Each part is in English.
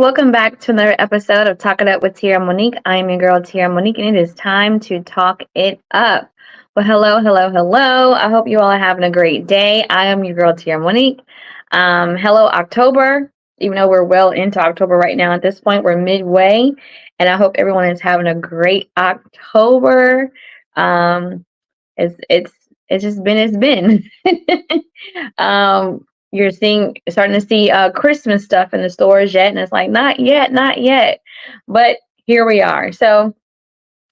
welcome back to another episode of Talk It Up with Tierra Monique. I'm your girl, Tierra Monique, and it is time to talk it up. Well, hello. I hope you all are having a great day. I am your girl, Tierra Monique. Hello, October. Even though we're well into October right now at this point, we're midway, and I hope everyone is having a great October. Um, it's just been. um, you're starting to see Christmas stuff in the stores yet, and it's like not yet, but here we are. So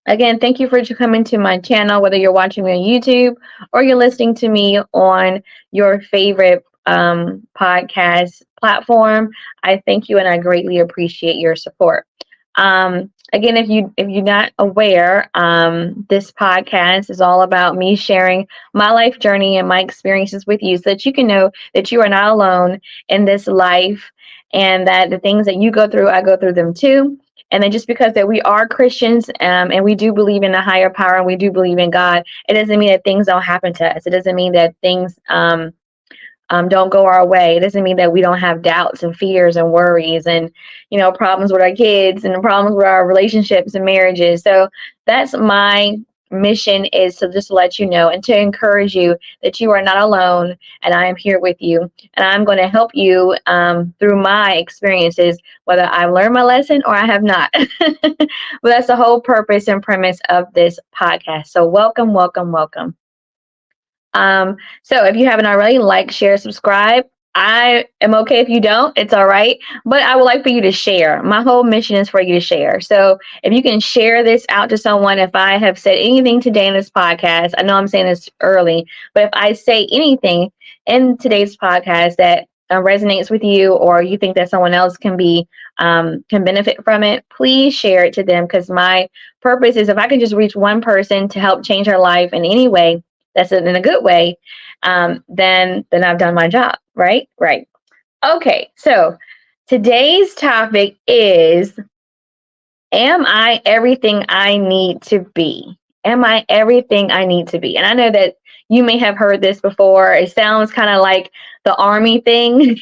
again, thank you for coming to my channel, whether you're watching me on YouTube or you're listening to me on your favorite podcast platform. I thank you, and I greatly appreciate your support. Again, if you're not aware, this podcast is all about me sharing my life journey and my experiences with you, so that you can know that you are not alone in this life, and that the things that you go through, I go through them too. And then just because that we are Christians, and we do believe in a higher power and we do believe in God, it doesn't mean that things don't happen to us. It doesn't mean that things don't go our way. It doesn't mean that we don't have doubts and fears and worries and, problems with our kids and problems with our relationships and marriages. So that's my mission, is to just let you know and to encourage you that you are not alone, and I am here with you, and I'm going to help you through my experiences, whether I've learned my lesson or I have not. But that's the whole purpose and premise of this podcast. So welcome. So if you haven't already, like, share, subscribe. I am okay if you don't, it's all right. But I would like for you to share. My whole mission is for you to share. So if you can share this out to someone, if I have said anything today in this podcast, I know I'm saying this early, but if I say anything in today's podcast that resonates with you, or you think that someone else can benefit from it, please share it to them. Because my purpose is, if I can just reach one person to help change her life in any way, that's in a good way, then I've done my job, right? Right. Okay, so today's topic is, am I everything I need to be? Am I everything I need to be? And I know that you may have heard this before. It sounds kind of like the army thing,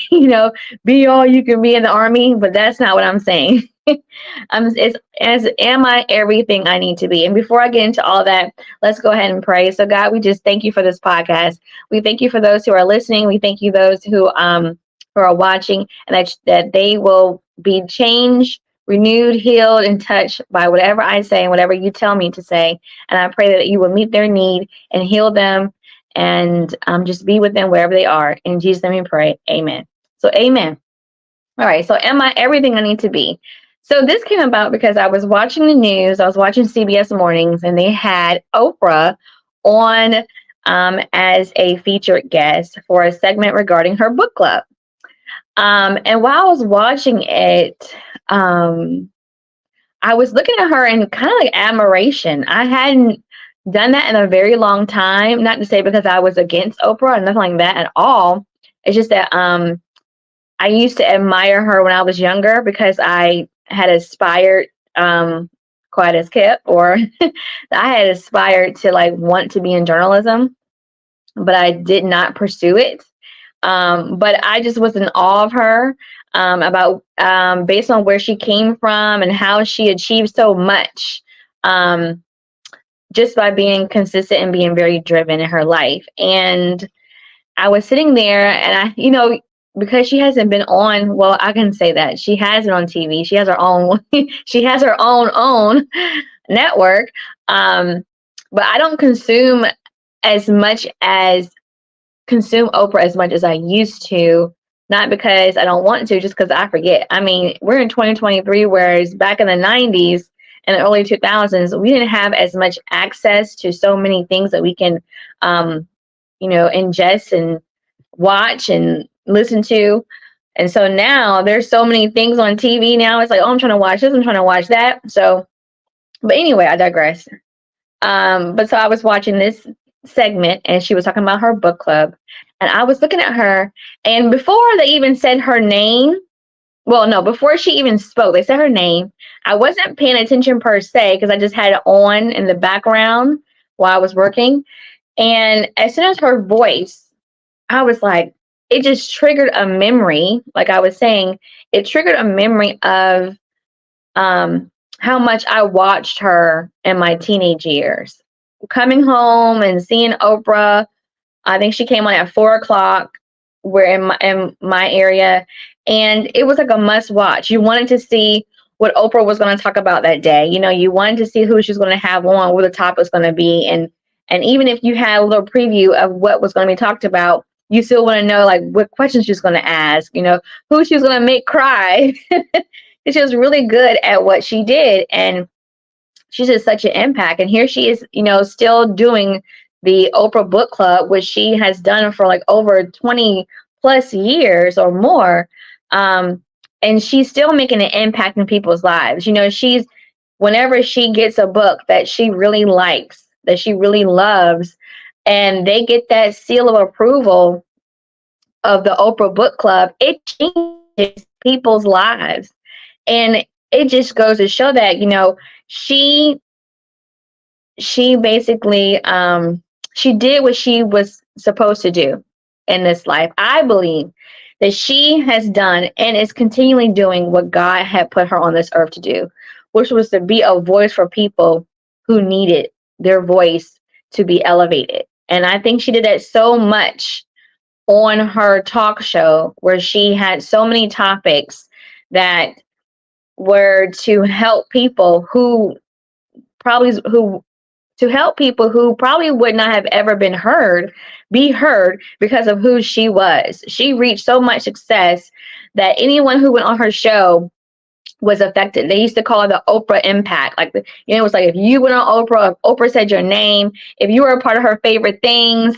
be all you can be in the army, but that's not what I'm saying. Am I everything I need to be? And before I get into all that, let's go ahead and pray. So God, we just thank you for this podcast. We thank you for those who are listening. We thank you those who are watching, and that they will be changed, renewed, healed, and touched by whatever I say and whatever you tell me to say. And I pray that you will meet their need and heal them, and just be with them wherever they are. In Jesus' name we pray. Amen. So amen. All right. So am I everything I need to be? So this came about because I was watching the news. I was watching CBS Mornings, and they had Oprah on as a featured guest for a segment regarding her book club. And while I was watching it, I was looking at her in kind of like admiration. I hadn't done that in a very long time. Not to say because I was against Oprah, nothing like that at all. It's just that I used to admire her when I was younger, because I had aspired, quiet as kept, or I had aspired to want to be in journalism, but I did not pursue it. But I just was in awe of her, about based on where she came from and how she achieved so much, just by being consistent and being very driven in her life. And I was sitting there, and because she hasn't been on, well, I can say that she has it on TV. She has her own, she has her own network. But I don't consume Oprah as much as I used to, not because I don't want to, just because I forget. I mean, we're in 2023, whereas back in the 90s and the early 2000s, we didn't have as much access to so many things that we can, ingest and watch and listen to. And so now there's so many things on TV now. It's like, oh, I'm trying to watch this, I'm trying to watch that. So, but anyway, I digress. But so I was watching this segment, and she was talking about her book club, and I was looking at her, and before they even said her name, well, no, before she even spoke, they said her name. I wasn't paying attention per se, because I just had it on in the background while I was working. And as soon as her voice, I was like, it just triggered a memory. Like I was saying, it triggered a memory of how much I watched her in my teenage years. Coming home and seeing Oprah, I think she came on at 4 o'clock. We're in my area, and it was like a must watch. You wanted to see what Oprah was going to talk about that day. You know, you wanted to see who she was going to have on, what the topic was going to be, and even if you had a little preview of what was going to be talked about, you still want to know like what questions she was going to ask. You know, who she was going to make cry. She was really good at what she did, and she's just such an impact. And here she is, you know, still doing the Oprah Book Club, which she has done for like over 20 plus years or more. And she's still making an impact in people's lives. You know, whenever she gets a book that she really likes, that she really loves, and they get that seal of approval of the Oprah Book Club, it changes people's lives. And it just goes to show that, you know, she basically she did what she was supposed to do in this life. I believe that she has done and is continually doing what God had put her on this earth to do, which was to be a voice for people who needed their voice to be elevated. And I think she did that so much on her talk show, where she had so many topics that were to help people who probably would not have ever be heard because of who she was. She reached so much success that anyone who went on her show was affected. They used to call it the Oprah impact. Like, it was like if you went on Oprah, if Oprah said your name, if you were a part of her favorite things,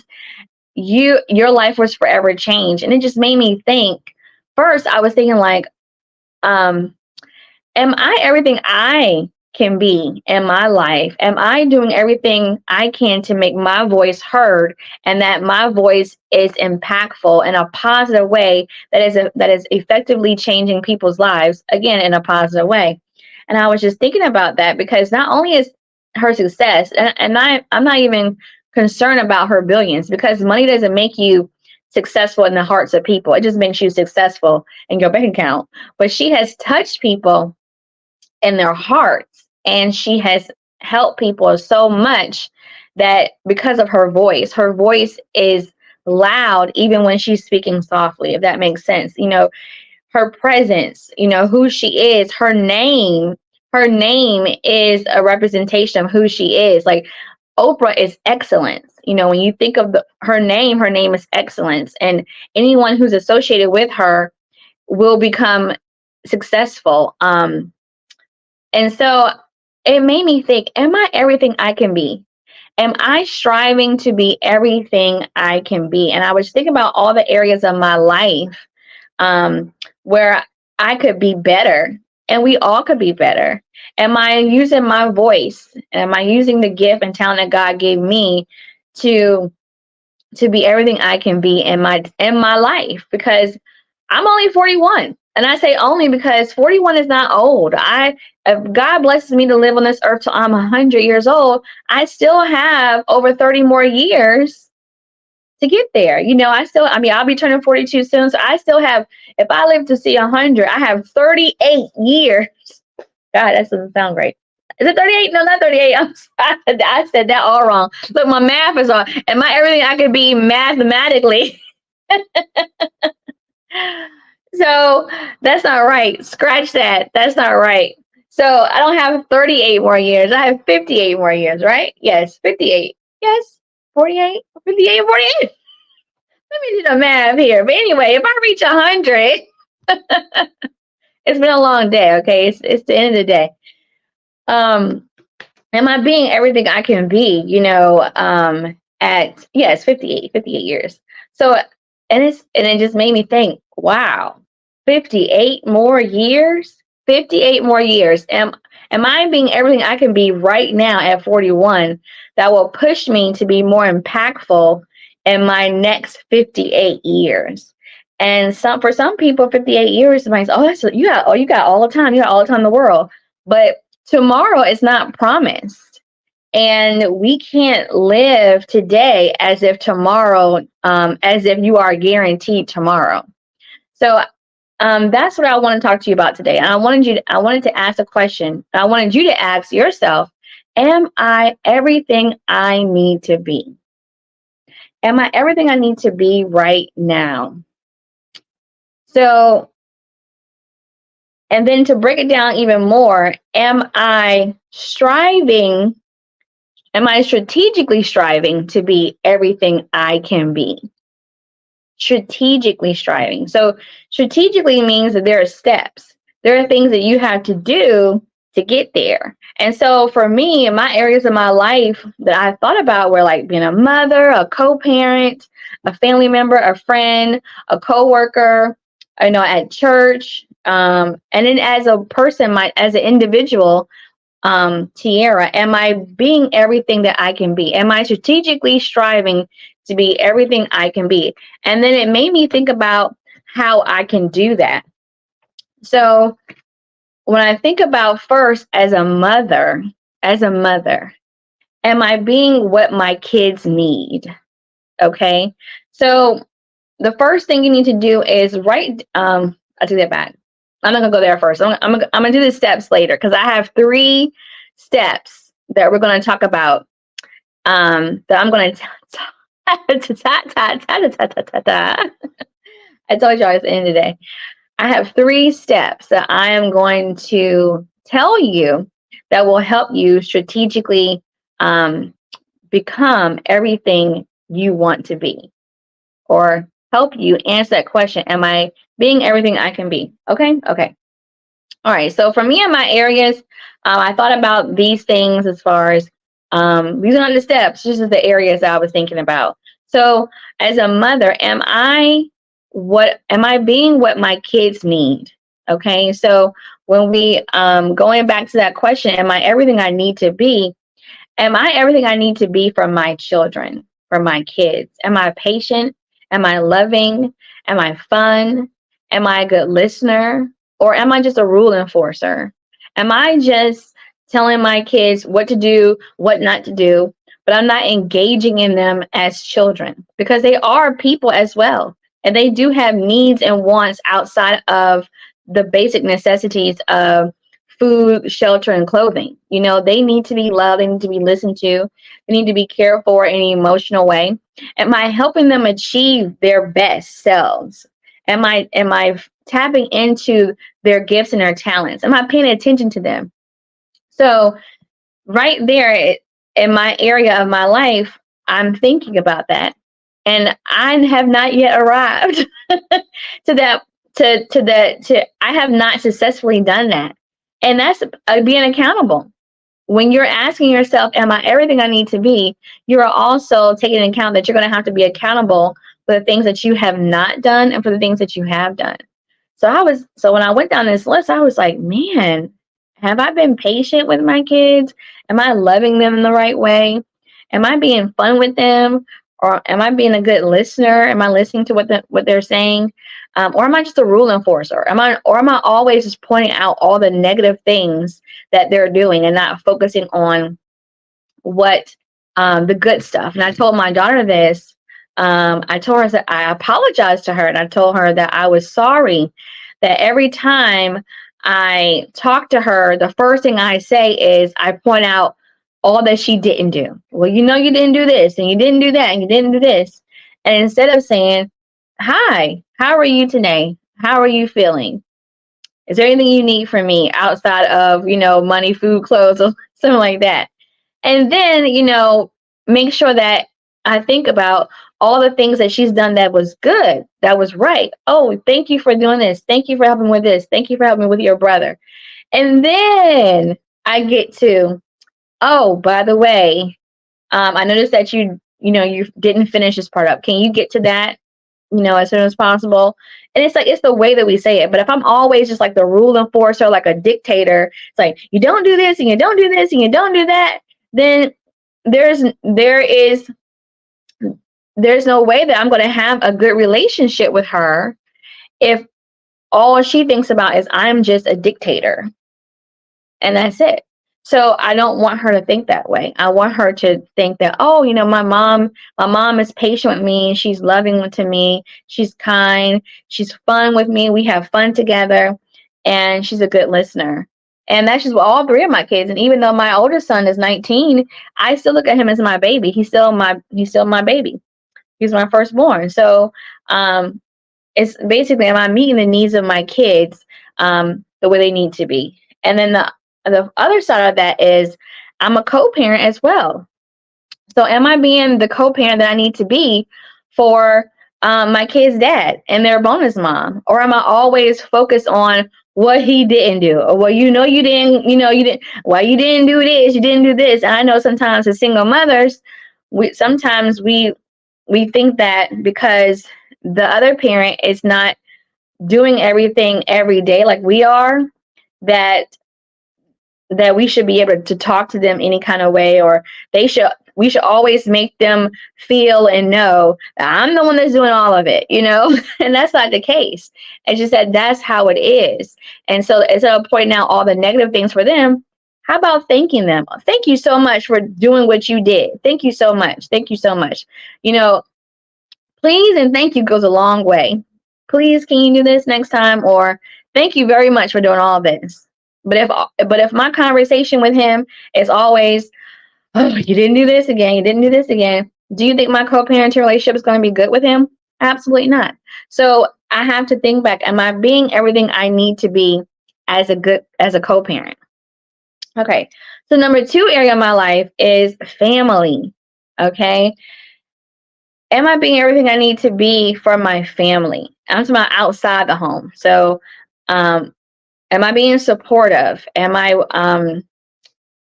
your life was forever changed. And it just made me think. First, I was thinking like, am I everything I can be in my life? Am I doing everything I can to make my voice heard, and that my voice is impactful in a positive way that is effectively changing people's lives, again, in a positive way? And I was just thinking about that, because not only is her success, and I'm not even concerned about her billions, because money doesn't make you successful in the hearts of people. It just makes you successful in your bank account. But she has touched people in their hearts, and she has helped people so much that because of her voice is loud even when she's speaking softly, if that makes sense. You know, her presence, you know, who she is, her name is a representation of who she is. Like, Oprah is excellence. You know, when you think of her name is excellence, and anyone who's associated with her will become successful. And so it made me think, am I everything I can be? Am I striving to be everything I can be? And I was thinking about all the areas of my life where I could be better, and we all could be better. Am I using my voice? Am I using the gift and talent that God gave me to be everything I can be in my life? Because I'm only 41. And I say only because 41 is not old. If God blesses me to live on this earth till I'm 100 years old, I still have over 30 more years to get there. You know, I'll be turning 42 soon. So I still have, if I live to see 100, I have 38 years. God, that doesn't sound great. Is it 38? No, not 38. I said that all wrong. Look, my math is on. Am I everything I could be mathematically? So that's not right. Scratch that. That's not right. So I don't have 38 more years. I have 58 more years, right? Yes, 58. Yes, 48, 58, 48. Let me do the math here. But anyway, if I reach 100, it's been a long day, okay? It's the end of the day. Am I being everything I can be, you know, at, yes, 58 years. So, and it just made me think, wow, 58 more years? 58 more years. Am I being everything I can be right now at 41 that will push me to be more impactful in my next 58 years? And for some people, 58 years means, you got all the time. You got all the time in the world. But tomorrow is not promised. And we can't live today as if tomorrow, as if you are guaranteed tomorrow. So that's what I want to talk to you about today. And I wanted to ask a question. I wanted you to ask yourself, am I everything I need to be? Am I everything I need to be right now? So, and then to break it down even more, am I strategically striving to be everything I can be? Strategically striving. So strategically means that there are steps. There are things that you have to do to get there. And so for me, in my areas of my life that I thought about were like being a mother, a co-parent, a family member, a friend, a co-worker, at church. And then as a person, as an individual, Tierra, am I being everything that I can be? Am I strategically striving to be everything I can be? And then it made me think about how I can do that. So when I think about first as a mother, am I being what my kids need? Okay. So the first thing you need to do is I take that back. I'm not gonna go there first. I'm gonna do the steps later because I have 3 steps that we're gonna talk about. That I'm gonna I told y'all it's the end of the day. I have 3 steps that I am going to tell you that will help you strategically become everything you want to be, or help you answer that question. Am I being everything I can be? Okay. All right. So for me in my areas, I thought about these things as far as these are not the steps, this is the areas that I was thinking about. So as a mother, am I being what my kids need? Okay. So when we going back to that question, am I everything I need to be? Am I everything I need to be for my children, for my kids? Am I patient? Am I loving? Am I fun? Am I a good listener? Or am I just a rule enforcer? Am I just telling my kids what to do, what not to do, but I'm not engaging in them as children? Because they are people as well. And they do have needs and wants outside of the basic necessities of food, shelter, and clothing. They need to be loved, they need to be listened to, they need to be cared for in an emotional way. Am I helping them achieve their best selves? Am I tapping into their gifts and their talents? Am I paying attention to them? So right there in my area of my life, I'm thinking about that. And I have not yet arrived to that, I have not successfully done that. And that's being accountable. When you're asking yourself, am I everything I need to be? You are also taking into account that you're going to have to be accountable for the things that you have not done and for the things that you have done. So when I went down this list, I was like, man, have I been patient with my kids? Am I loving them in the right way? Am I being fun with them? Or am I being a good listener? Am I listening to what they're saying? Or am I just a rule enforcer? Am I always just pointing out all the negative things that they're doing and not focusing on what the good stuff? And I told my daughter this. I told her that I apologized to her, and I told her that I was sorry that every time I talk to her, the first thing I say is I point out all that she didn't do. Well, you didn't do this, and you didn't do that, and you didn't do this. And instead of saying, hi, how are you today? How are you feeling? Is there anything you need from me outside of, money, food, clothes, or something like that? And then, make sure that I think about all the things that she's done that was good, that was right. Oh, thank you for doing this. Thank you for helping with this. Thank you for helping with your brother. And then I get to, oh, by the way, I noticed that you didn't finish this part up. Can you get to that, as soon as possible? And it's the way that we say it. But if I'm always just like the rule enforcer, like a dictator, it's like, you don't do this and you don't do this and you don't do that, then there's no way that I'm going to have a good relationship with her if all she thinks about is I'm just a dictator. And that's it. So I don't want her to think that way. I want her to think that, oh, my mom is patient with me. She's loving to me. She's kind. She's fun with me. We have fun together, and she's a good listener. And that's just all three of my kids. And even though my oldest son is 19, I still look at him as my baby. He's still my baby. He's my firstborn. So it's basically, am I meeting the needs of my kids the way they need to be? And then the other side of that is I'm a co-parent as well. So am I being the co-parent that I need to be for my kid's dad and their bonus mom? Or am I always focused on what he didn't do? Or, well, well, you didn't do this, you didn't do this. And I know sometimes as single mothers, we think that because the other parent is not doing everything every day like we are, that we should be able to talk to them any kind of way, or we should always make them feel and know that I'm the one that's doing all of it, and that's not the case. It's just that that's how it is. And so instead of pointing out all the negative things for them, how about thanking them? Thank you so much for doing what you did. Thank you so much. Thank you so much. Please and thank you goes a long way. Please, can you do this next time? Or thank you very much for doing all this. But if my conversation with him is always, oh, you didn't do this again, you didn't do this again, do you think my co-parenting relationship is going to be good with him? Absolutely not. So I have to think back, am I being everything I need to be as a co-parent? Okay. So number 2 area of my life is family. Okay. Am I being everything I need to be for my family? I'm talking about outside the home. So am I being supportive? Am I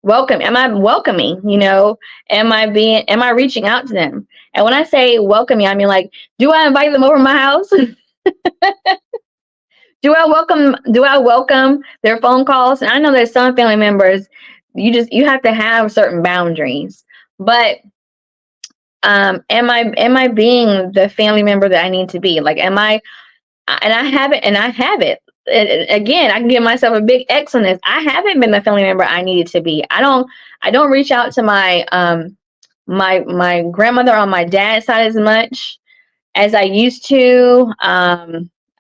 welcome? Am I welcoming? Am I reaching out to them? And when I say welcoming, I mean, like, do I invite them over my house? Do I welcome their phone calls? And I know there's some family members you have to have certain boundaries. But am I being the family member that I need to be? Like, am I? And I have it. Again, I can give myself a big X on this. I haven't been the family member I needed to be. I don't reach out to my my grandmother on my dad's side as much as I used to.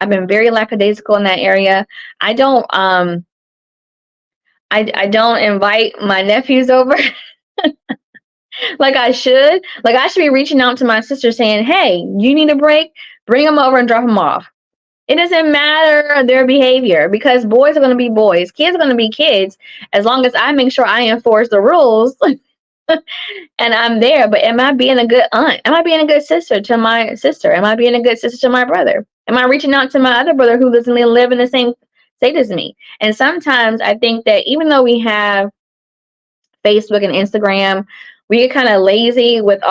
I've been very lackadaisical in that area. I don't I don't invite my nephews over like I should. Like, I should be reaching out to my sister saying, "Hey, you need a break? Bring them over and drop them off." It doesn't matter their behavior, because boys are going to be boys, kids are going to be kids, as long as I make sure I enforce the rules and I'm there. But am I being a good aunt? Am I being a good sister to my sister? Am I being a good sister to my brother? Am I reaching out to my other brother who doesn't live in the same state as me? And sometimes I think that even though we have Facebook and Instagram, we get kind of lazy with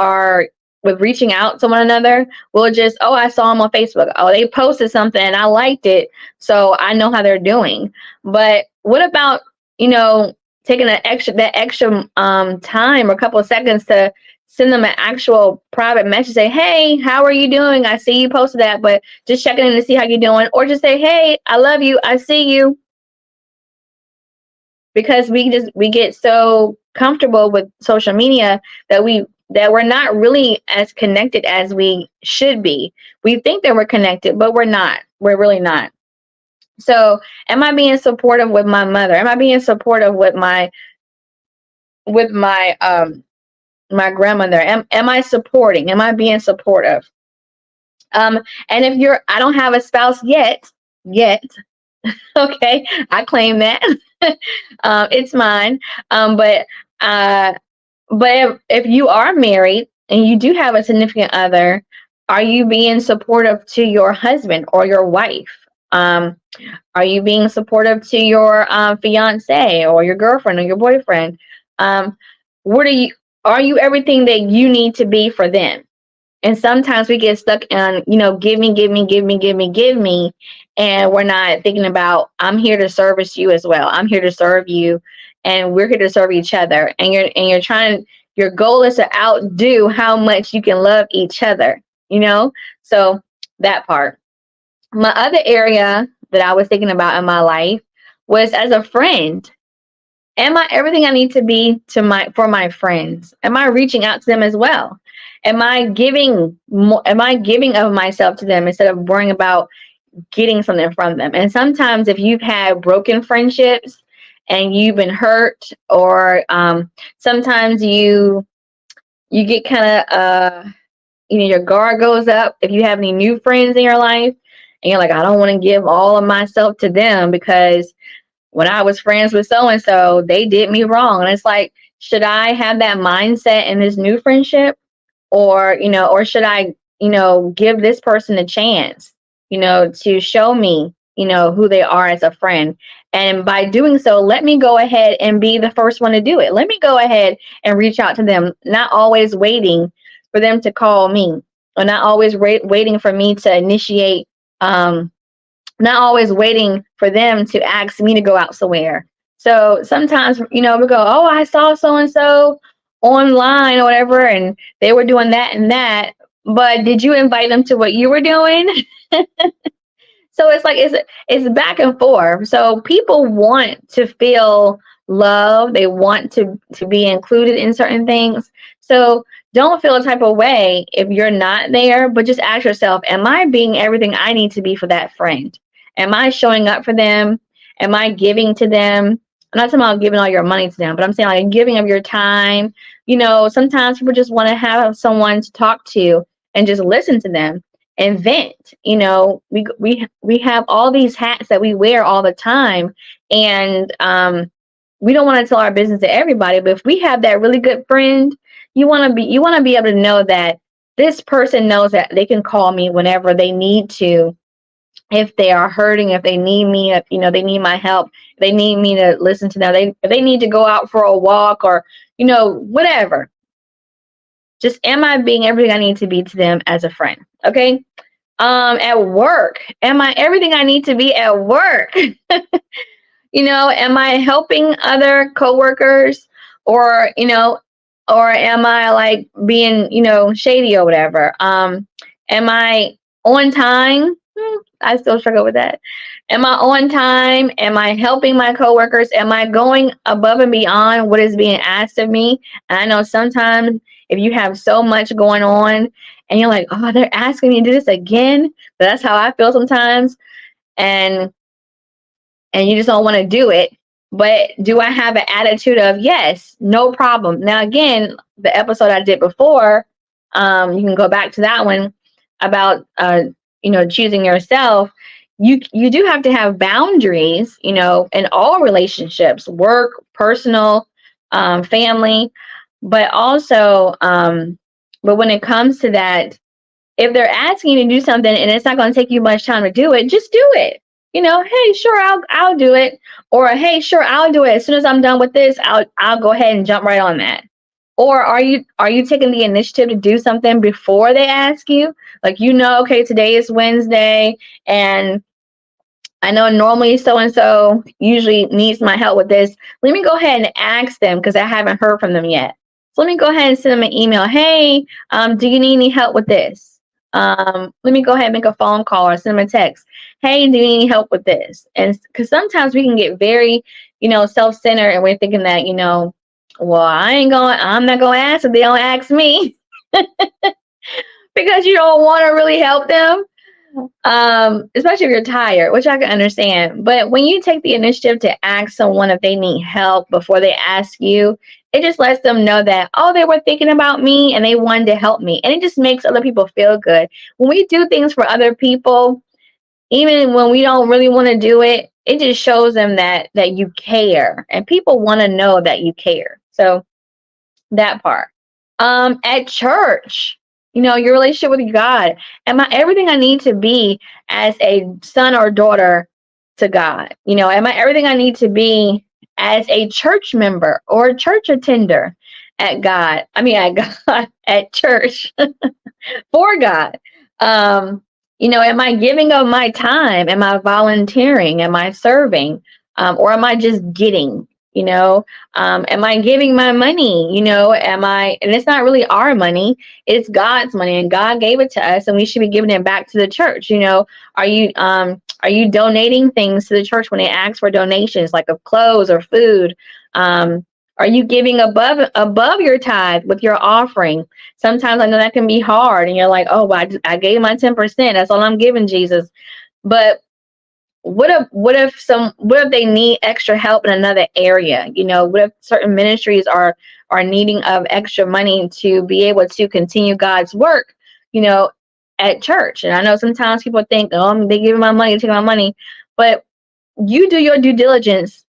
reaching out to one another. We'll just, oh, I saw them on Facebook. Oh, they posted something and I liked it, so I know how they're doing. But what about, taking that extra time or a couple of seconds to send them an actual private message, say, "Hey, how are you doing? I see you posted that, but just checking in to see how you're doing." Or just say, "Hey, I love you. I see you." Because we get so comfortable with social media that we're not really as connected as we should be. We think that we're connected, but we're not. We're really not. So, am I being supportive with my mother? Am I being supportive with my my grandmother? Am I supporting? Am I being supportive? And if I don't have a spouse yet, okay, I claim that. It's mine. But if you are married and you do have a significant other, are you being supportive to your husband or your wife? Are you being supportive to your fiance or your girlfriend or your boyfriend? Are you everything that you need to be for them? And sometimes we get stuck on, give me, give me, give me, give me, give me. And we're not thinking about, I'm here to service you as well. I'm here to serve you, and we're here to serve each other. And your goal is to outdo how much you can love each other, So that part. My other area that I was thinking about in my life was as a friend. Am I everything I need to be for my friends? Am I reaching out to them as well? Am I giving am I giving of myself to them instead of worrying about getting something from them? And sometimes if you've had broken friendships and you've been hurt, or sometimes you get kind of your guard goes up if you have any new friends in your life, and you're like, I don't want to give all of myself to them because when I was friends with so and so, they did me wrong. And it's like, should I have that mindset in this new friendship? Or, or should I, give this person a chance, to show me, who they are as a friend. And by doing so, let me go ahead and be the first one to do it. Let me go ahead and reach out to them, not always waiting for them to call me, or not always waiting for me to initiate, not always waiting for them to ask me to go out somewhere. So sometimes, we go, oh, I saw so and so online or whatever, and they were doing that and that. But did you invite them to what you were doing? So it's like it's back and forth. So people want to feel love. They want to be included in certain things. So don't feel a type of way if you're not there, but just ask yourself, am I being everything I need to be for that friend? Am I showing up for them? Am I giving to them? I'm not talking about giving all your money to them, but I'm saying like giving of your time. Sometimes people just want to have someone to talk to and just listen to them and vent. We have all these hats that we wear all the time, and we don't want to tell our business to everybody. But if we have that really good friend, you want to be able to know that this person knows that they can call me whenever they need to, if they are hurting, if they need me, if they need my help, if they need me to listen to them, if they need to go out for a walk, or whatever. Just, am I being everything I need to be to them as a friend? Okay. At work, am I everything I need to be at work? Am I helping other coworkers, or or am I like being, shady or whatever? Am I on time? I still struggle with that. Am I on time? Am I helping my coworkers? Am I going above and beyond what is being asked of me? And I know sometimes if you have so much going on and you're like, oh, they're asking me to do this again. But that's how I feel sometimes. And you just don't want to do it. But do I have an attitude of, yes, no problem? Now, again, the episode I did before, you can go back to that one about, choosing yourself. You do have to have boundaries, in all relationships, work, personal, family, but also, but when it comes to that, if they're asking you to do something and it's not going to take you much time to do it, just do it. Hey, sure, I'll do it. Or, hey, sure, I'll do it. As soon as I'm done with this, I'll go ahead and jump right on that. Or are you taking the initiative to do something before they ask you? Like, okay, today is Wednesday, and I know normally so and so usually needs my help with this. Let me go ahead and ask them because I haven't heard from them yet. So let me go ahead and send them an email. Hey, do you need any help with this? Let me go ahead and make a phone call or send them a text. Hey, do you need any help with this? And because sometimes we can get very, self-centered, and we're thinking that, well, I'm not going to ask if they don't ask me because you don't want to really help them. Especially if you're tired, which I can understand. But when you take the initiative to ask someone if they need help before they ask you, it just lets them know that, oh, they were thinking about me and they wanted to help me. And it just makes other people feel good. When we do things for other people, even when we don't really want to do it, it just shows them that you care, and people want to know that you care. So that part. At church, your relationship with God. Am I everything I need to be as a son or daughter to God? Am I everything I need to be as a church member or a church attender at God? At God, at church for God. Am I giving of my time? Am I volunteering? Am I serving? Or am I just getting? Am I giving my money? And it's not really our money, it's God's money, and God gave it to us, and we should be giving it back to the church. Are you donating things to the church when they ask for donations, like of clothes or food? Are you giving above your tithe with your offering? Sometimes I know that can be hard, and you're like, oh, well, I gave my 10%. That's all I'm giving, Jesus. But what if they need extra help in another area? What if certain ministries are needing of extra money to be able to continue God's work, you know, at church? And I know sometimes people think, oh, they giving my money, taking my money, but you do your due diligence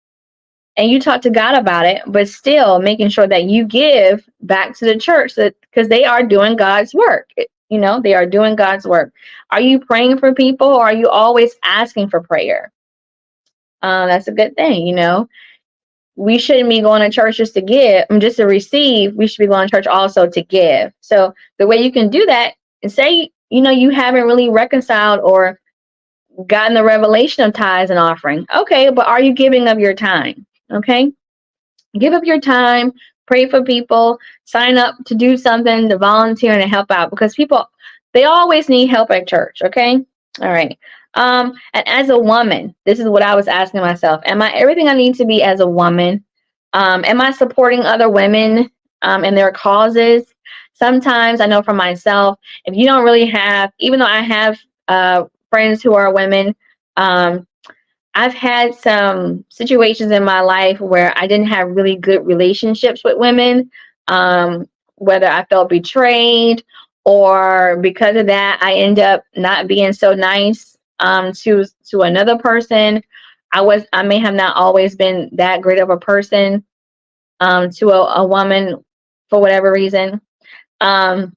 and you talk to God about it, but still making sure that you give back to the church, because they are doing God's work. They are doing God's work. Are you praying for people, or are you always asking for prayer? That's a good thing. We shouldn't be going to church just to give, just to receive. We should be going to church also to give. So the way you can do that, and say, you haven't really reconciled or gotten the revelation of tithes and offering. Okay, but are you giving of your time? Okay, give up your time, pray for people, sign up to do something, to volunteer and to help out, because people, they always need help at church. Okay, all right. And as a woman, this is what I was asking myself: am I everything I need to be as a woman? Am I supporting other women in their causes? Sometimes I know for myself, if you don't really have, even though I have friends who are women, um, I've had some situations in my life where I didn't have really good relationships with women, whether I felt betrayed, or because of that, I end up not being so nice to another person. I may have not always been that great of a person to a woman for whatever reason. Um,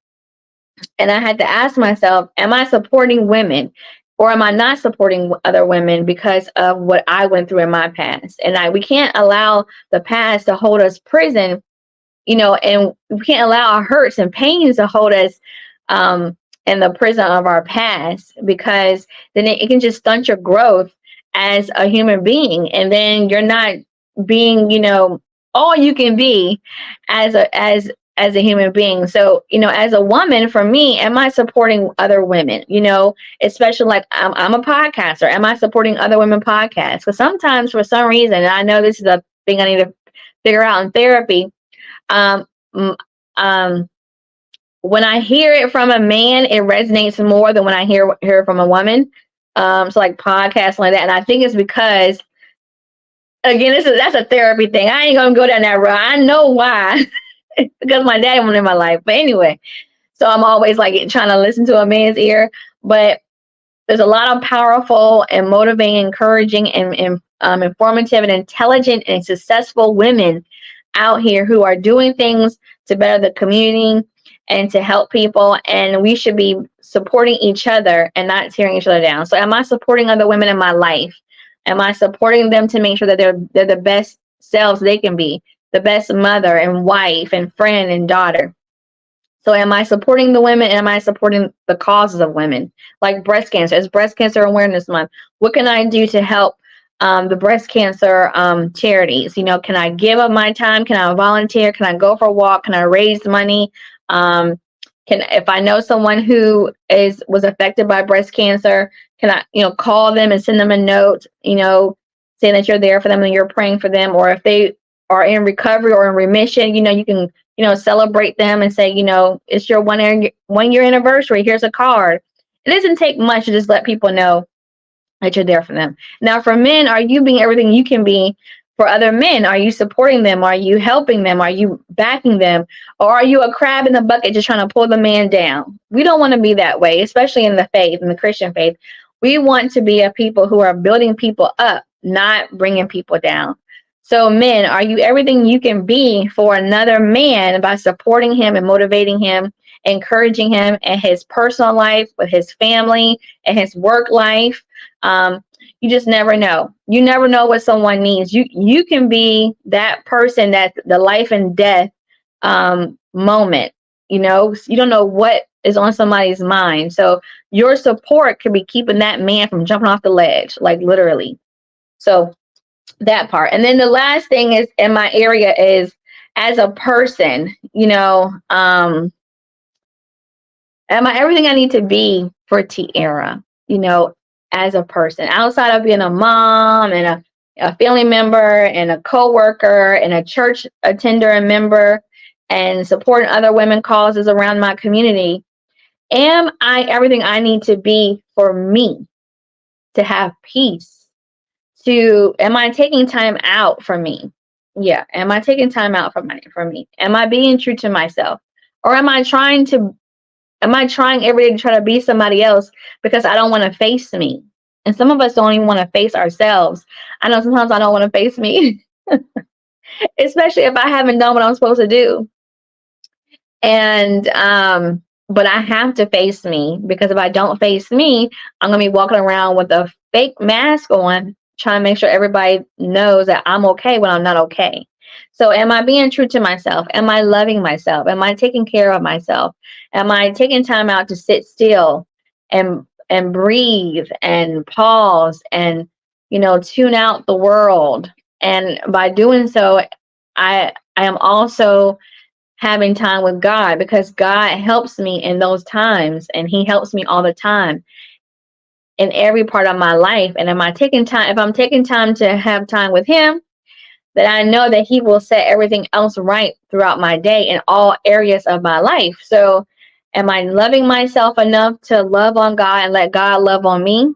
and I had to ask myself, am I supporting women, or am I not supporting other women because of what I went through in my past? And we can't allow the past to hold us prison, and we can't allow our hurts and pains to hold us in the prison of our past, because then it can just stunt your growth as a human being. And then you're not being, all you can be as a human being. So, as a woman, for me, am I supporting other women? Especially like I'm a podcaster. Am I supporting other women podcasts? Because sometimes, for some reason, and I know this is a thing I need to figure out in therapy. Um, when I hear it from a man, it resonates more than when I hear it from a woman. So like podcasts like that, and I think it's because, again, that's a therapy thing. I ain't gonna go down that road. I know why. Because my dad wasn't in my life. But anyway, so I'm always like trying to listen to a man's ear. But there's a lot of powerful and motivating, encouraging, and informative and intelligent and successful women out here who are doing things to better the community and to help people. And we should be supporting each other and not tearing each other down. So am I supporting other women in my life? Am I supporting them to make sure that they're the best selves they can be, the best mother and wife and friend and daughter? So am I supporting the women? Am I supporting the causes of women? Like breast cancer. It's Breast Cancer Awareness Month. What can I do to help the breast cancer charities? Can I give up my time? Can I volunteer? Can I go for a walk? Can I raise money? If I know someone who was affected by breast cancer, can I, call them and send them a note, saying that you're there for them and you're praying for them? Or if they are in recovery or in remission, you can, celebrate them and say, it's your 1 year anniversary. Here's a card. It doesn't take much to just let people know that you're there for them. Now, for men, are you being everything you can be for other men? Are you supporting them? Are you helping them? Are you backing them? Or are you a crab in the bucket just trying to pull the man down? We don't want to be that way, especially in the faith, in the Christian faith. We want to be a people who are building people up, not bringing people down. So men, are you everything you can be for another man by supporting him and motivating him, encouraging him in his personal life, with his family, and his work life? You just never know. You never know what someone needs. You can be that person that's the life and death moment. You don't know what is on somebody's mind. So your support could be keeping that man from jumping off the ledge, like literally. So that part. And then the last thing is in my area is as a person, am I everything I need to be for Tierra, as a person, outside of being a mom and a family member and a co-worker and a church attender and member and supporting other women causes around my community? Am I everything I need to be for me to have peace? Am I taking time out for me? Yeah. Am I taking time out for me? Am I being true to myself? Or am I trying every day to try to be somebody else because I don't want to face me? And some of us don't even want to face ourselves. I know sometimes I don't want to face me, especially if I haven't done what I'm supposed to do. And but I have to face me, because if I don't face me, I'm gonna be walking around with a fake mask on, trying to make sure everybody knows that I'm okay when I'm not okay. So am I being true to myself? Am I loving myself? Am I taking care of myself? Am I taking time out to sit still and breathe and pause and tune out the world? And by doing so, I am also having time with God, because God helps me in those times, and He helps me all the time in every part of my life. And if I'm taking time to have time with Him, then I know that He will set everything else right throughout my day in all areas of my life. So am I loving myself enough to love on God and let God love on me?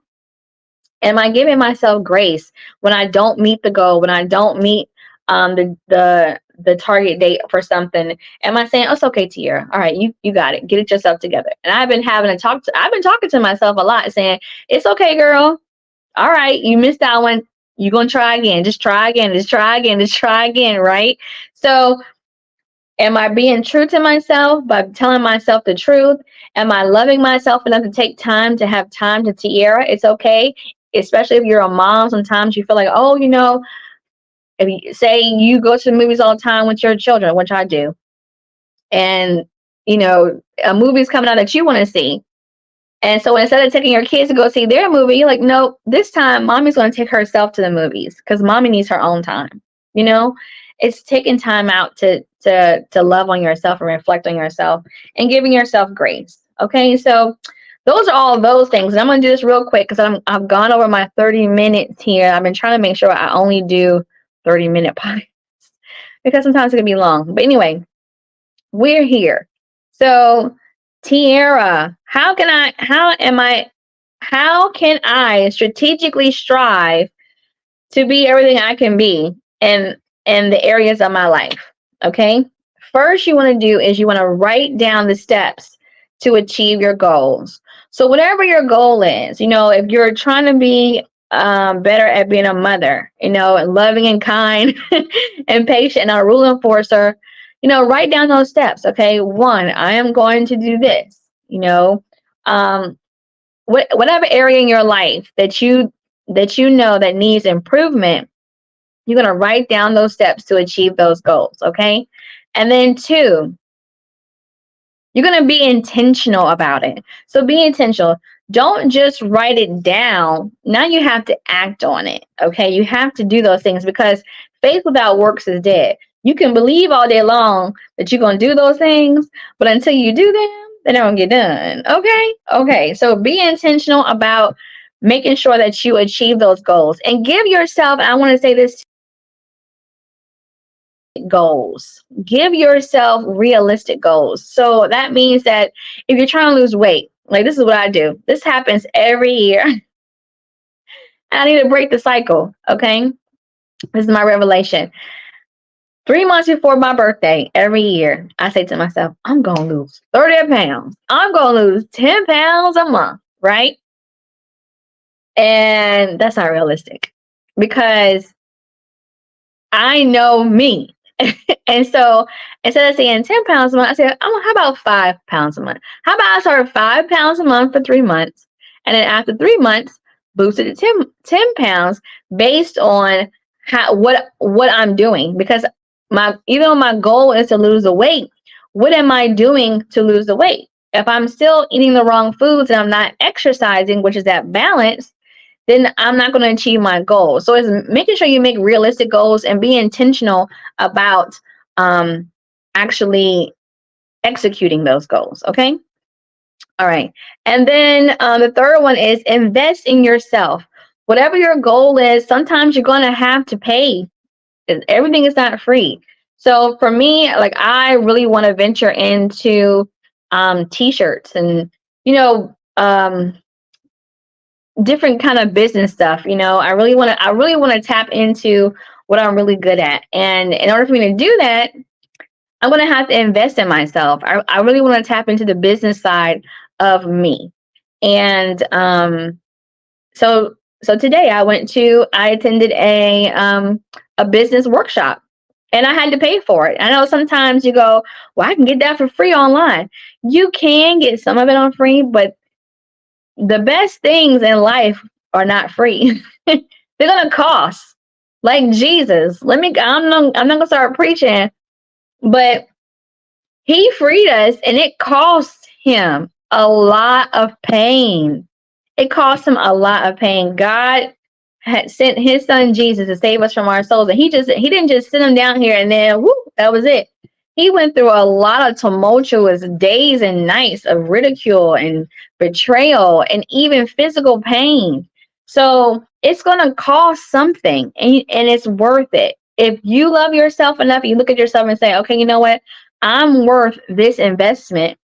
Am I giving myself grace when I don't meet the goal, when I don't meet the target date for something? Am I saying, oh, it's okay, Tierra, all right, you got it, get it yourself together? And I've been talking to myself a lot, saying, it's okay, girl, all right, you missed that one, you're gonna try again, just try again, just try again, just try again, right? So am I being true to myself by telling myself the truth? Am I loving myself enough to take time to have time to Tierra? It's okay, especially if you're a mom. Sometimes you feel like, oh, if you say you go to the movies all the time with your children, which I do, and a movie's coming out that you want to see. And so instead of taking your kids to go see their movie, you're like, no, this time mommy's going to take herself to the movies, because mommy needs her own time. It's taking time out to love on yourself and reflect on yourself and giving yourself grace. Okay, so those are all those things. And I'm going to do this real quick because I've gone over my 30 minutes here. I've been trying to make sure I only do 30-minute podcasts, because sometimes it can be long. But anyway, we're here. So Tierra, how can I strategically strive to be everything I can be in the areas of my life? Okay. First, you want to do is you want to write down the steps to achieve your goals. So whatever your goal is, if you're trying to be better at being a mother, and loving and kind and patient and a rule enforcer, write down those steps. Okay. 1, I am going to do this, whatever area in your life that know that needs improvement, you're going to write down those steps to achieve those goals. Okay. And then 2, you're going to be intentional about it. So be intentional. Don't just write it down. Now you have to act on it. Okay. You have to do those things, because faith without works is dead. You can believe all day long that you're going to do those things, but until you do them, they don't get done. Okay. Okay. So be intentional about making sure that you achieve those goals, and give yourself, and I want to say this, goals. Give yourself realistic goals. So that means that if you're trying to lose weight, like, this is what I do. This happens every year. I need to break the cycle. Okay. This is my revelation. 3 months before my birthday, every year, I say to myself, I'm going to lose 30 pounds. I'm going to lose 10 pounds a month. Right. And that's not realistic, because I know me. And so instead of saying 10 pounds a month, I said, oh, how about 5 pounds a month? How about I start 5 pounds a month for 3 months? And then after 3 months, boost it to 10 pounds based on what I'm doing. Because even though my goal is to lose the weight, what am I doing to lose the weight? If I'm still eating the wrong foods and I'm not exercising, which is that balance, then I'm not going to achieve my goals. So it's making sure you make realistic goals and be intentional about actually executing those goals. Okay. All right. And then the third one is invest in yourself. Whatever your goal is, sometimes you're going to have to pay. Everything is not free. So for me, like I really want to venture into t-shirts and, you know, different kind of business stuff. I really want to tap into what I'm really good at. And in order for me to do that, I'm going to have to invest in myself. I really want to tap into the business side of me. And so today I attended a business workshop, and I had to pay for it. I know sometimes you go, well, I can get that for free online. You can get some of it on free, but the best things in life are not free. They're going to cost. Like Jesus. I'm not going to start preaching, but he freed us, and it cost him a lot of pain. It cost him a lot of pain. God had sent his son Jesus to save us from our souls. And he didn't just send him down here and then whoop, that was it. He went through a lot of tumultuous days and nights of ridicule and betrayal and even physical pain. So it's going to cost something, and it's worth it. If you love yourself enough, you look at yourself and say, okay, you know what? I'm worth this investment,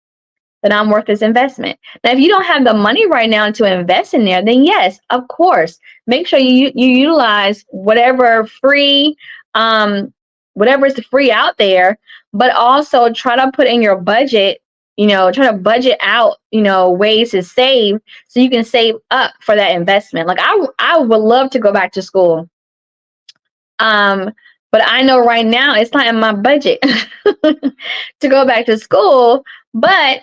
then I'm worth this investment. Now, if you don't have the money right now to invest in there, then yes, of course, make sure you utilize whatever free, whatever is free out there, but also try to put in your budget, try to budget out, ways to save so you can save up for that investment. Like I would love to go back to school. But I know right now it's not in my budget to go back to school, but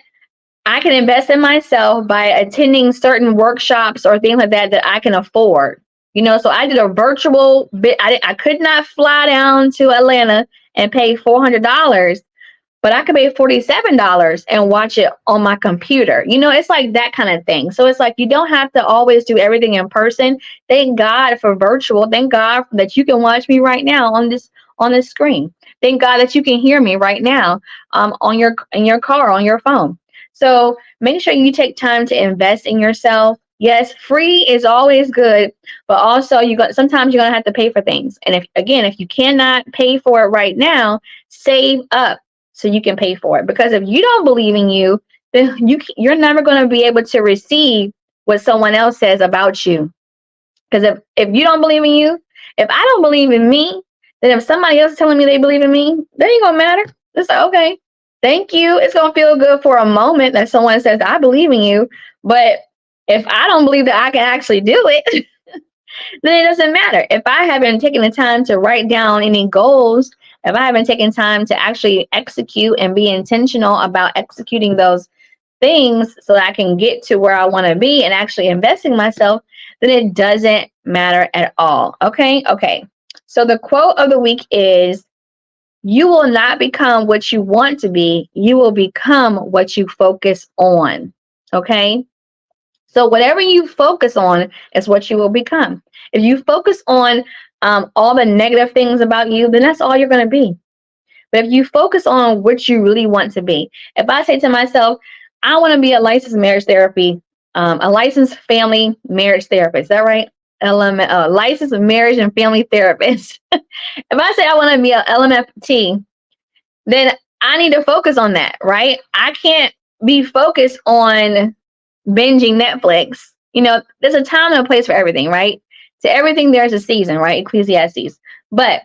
I can invest in myself by attending certain workshops or things like that I can afford. So I did a virtual bit. I could not fly down to Atlanta and pay $400, but I could pay $47 and watch it on my computer. It's like that kind of thing. So it's like you don't have to always do everything in person. Thank God for virtual. Thank God that you can watch me right now on this screen. Thank God that you can hear me right now in your car, on your phone. So make sure you take time to invest in yourself. Yes, free is always good, but also sometimes you're gonna have to pay for things. And if you cannot pay for it right now, save up so you can pay for it. Because if you don't believe in you, then you're never going to be able to receive what someone else says about you. Because if you don't believe in you, if I don't believe in me, then if somebody else is telling me they believe in me, that ain't gonna matter. It's like, okay, thank you. It's gonna feel good for a moment that someone says I believe in you, but if I don't believe that I can actually do it, then it doesn't matter. If I haven't taken the time to write down any goals, if I haven't taken time to actually execute and be intentional about executing those things so that I can get to where I want to be and actually investing in myself, then it doesn't matter at all. Okay. So the quote of the week is, you will not become what you want to be. You will become what you focus on. Okay. So whatever you focus on is what you will become. If you focus on all the negative things about you, then that's all you're going to be. But if you focus on what you really want to be, if I say to myself, I want to be a licensed family marriage therapist, is that right? Licensed marriage and family therapist. If I say I want to be an LMFT, then I need to focus on that, right? I can't be focused on binging Netflix. There's a time and a place for everything, right? To everything, there's a season, right? Ecclesiastes. But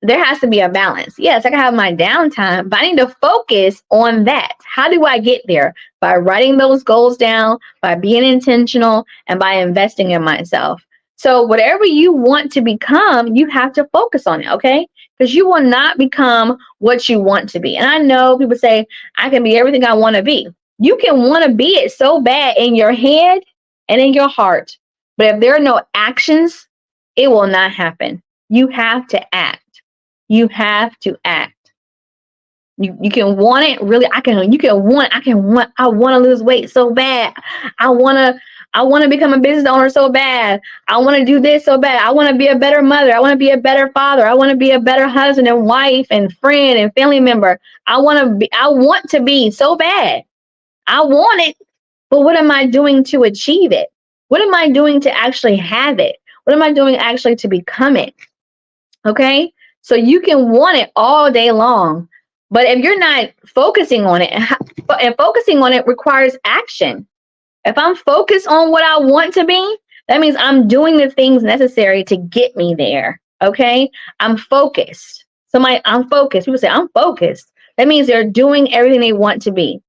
there has to be a balance. Yes, I can have my downtime, but I need to focus on that. How do I get there? By writing those goals down, by being intentional, and by investing in myself. So whatever you want to become, you have to focus on it, okay? Because you will not become what you want to be. And I know people say, I can be everything I want to be. You can want to be it so bad in your head and in your heart. But if there are no actions, it will not happen. You have to act. You have to act. You can want it really. I want to lose weight so bad. I want I want to become a business owner so bad. I want to do this so bad. I want to be a better mother. I want to be a better father. I want to be a better husband and wife and friend and family member. I want to be so bad. I want it. But what am I doing to achieve it? What am I doing to actually have it? What am I doing actually to become it? Okay? So you can want it all day long. But if you're not focusing on it, and focusing on it requires action. If I'm focused on what I want to be, that means I'm doing the things necessary to get me there. Okay? I'm focused. I'm focused. People say, I'm focused. That means they're doing everything they want to be.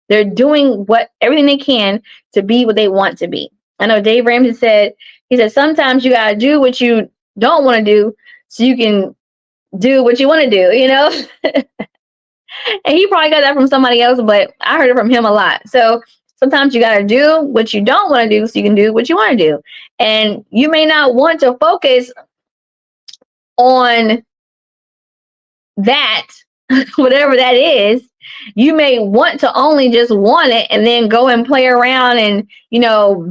They're doing everything they can to be what they want to be. I know Dave Ramsey said, he said, sometimes you gotta do what you don't want to do so you can do what you want to do, you know? And he probably got that from somebody else, but I heard it from him a lot. So sometimes you gotta do what you don't want to do so you can do what you want to do. And you may not want to focus on that, whatever that is. You may want to only just want it and then go and play around and,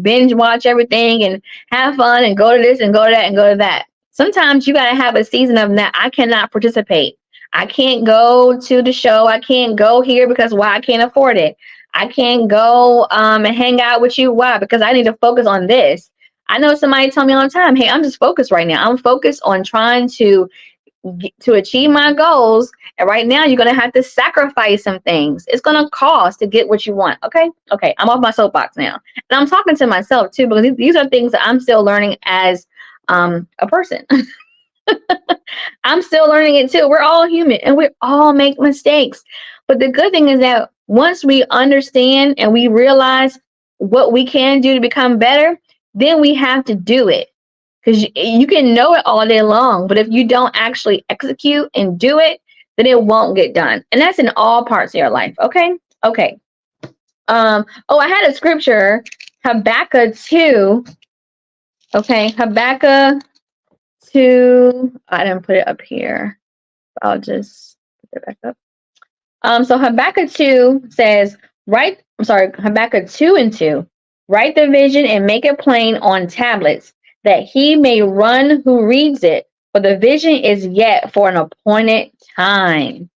binge watch everything and have fun and go to this and go to that and go to that. Sometimes you got to have a season of that. I cannot participate. I can't go to the show. I can't go here because why? I can't afford it. I can't go and hang out with you. Why? Because I need to focus on this. I know somebody tell me all the time, hey, I'm just focused right now. I'm focused on trying to achieve my goals. And right now, you're going to have to sacrifice some things. It's going to cost to get what you want. Okay. I'm off my soapbox now. And I'm talking to myself too, because these are things that I'm still learning as a person. I'm still learning it too. We're all human and we all make mistakes. But the good thing is that once we understand and we realize what we can do to become better, then we have to do it. Because you can know it all day long, but if you don't actually execute and do it, then it won't get done. And that's in all parts of your life. Okay. I had a scripture, Habakkuk 2. Okay, Habakkuk 2. I didn't put it up here. I'll just put it back up. So Habakkuk 2 says, Habakkuk 2:2. Write the vision and make it plain on tablets, that he may run who reads it. For the vision is yet for an appointed time.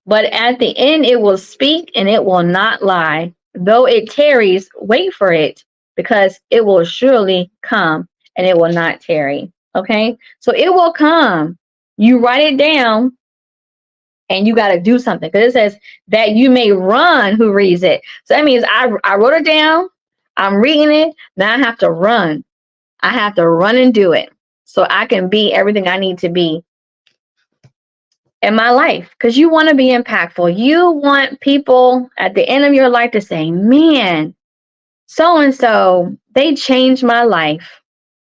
But at the end it will speak and it will not lie. Though it tarries, wait for it, because it will surely come and it will not tarry. Okay? So it will come. You write it down and you got to do something. Because it says that you may run who reads it. So that means I wrote it down. I'm reading it. Now I have to run. I have to run and do it so I can be everything I need to be in my life. Because you want to be impactful. You want people at the end of your life to say, man, so-and-so, they changed my life.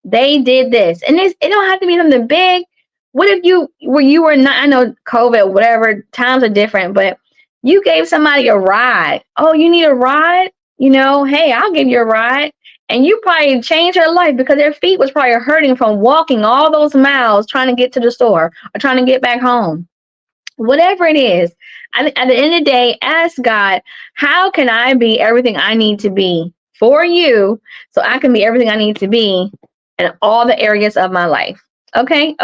They did this. And it don't have to be something big. What if you were not, I know COVID, whatever, times are different, but you gave somebody a ride. Oh, you need a ride? Hey, I'll give you a ride. And you probably changed her life because their feet was probably hurting from walking all those miles trying to get to the store or trying to get back home. Whatever it is, at the end of the day, ask God, how can I be everything I need to be for you so I can be everything I need to be in all the areas of my life? Okay.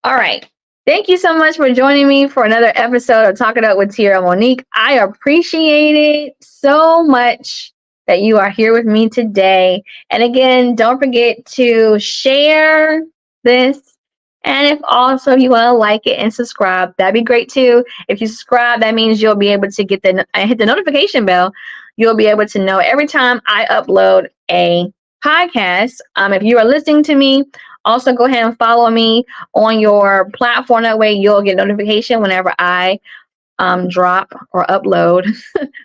All right. Thank you so much for joining me for another episode of Talk It Up with Tierra Monique. I appreciate it so much that you are here with me today. And again, don't forget to share this. And if also you want to like it and subscribe, that'd be great too. If you subscribe, that means you'll be able to hit the notification bell. You'll be able to know every time I upload a podcast. If you are listening to me, also go ahead and follow me on your platform. That way you'll get notification whenever I drop or upload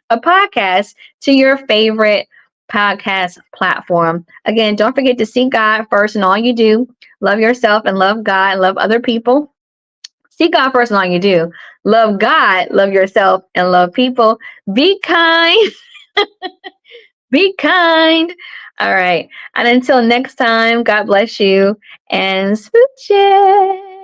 a podcast to your favorite podcast platform. Again, don't forget to seek God first in all you do. Love yourself and love God and love other people. Seek God first in all you do. Love God, love yourself, and love people. Be kind. Be kind. All right. And until next time, God bless you and smooches.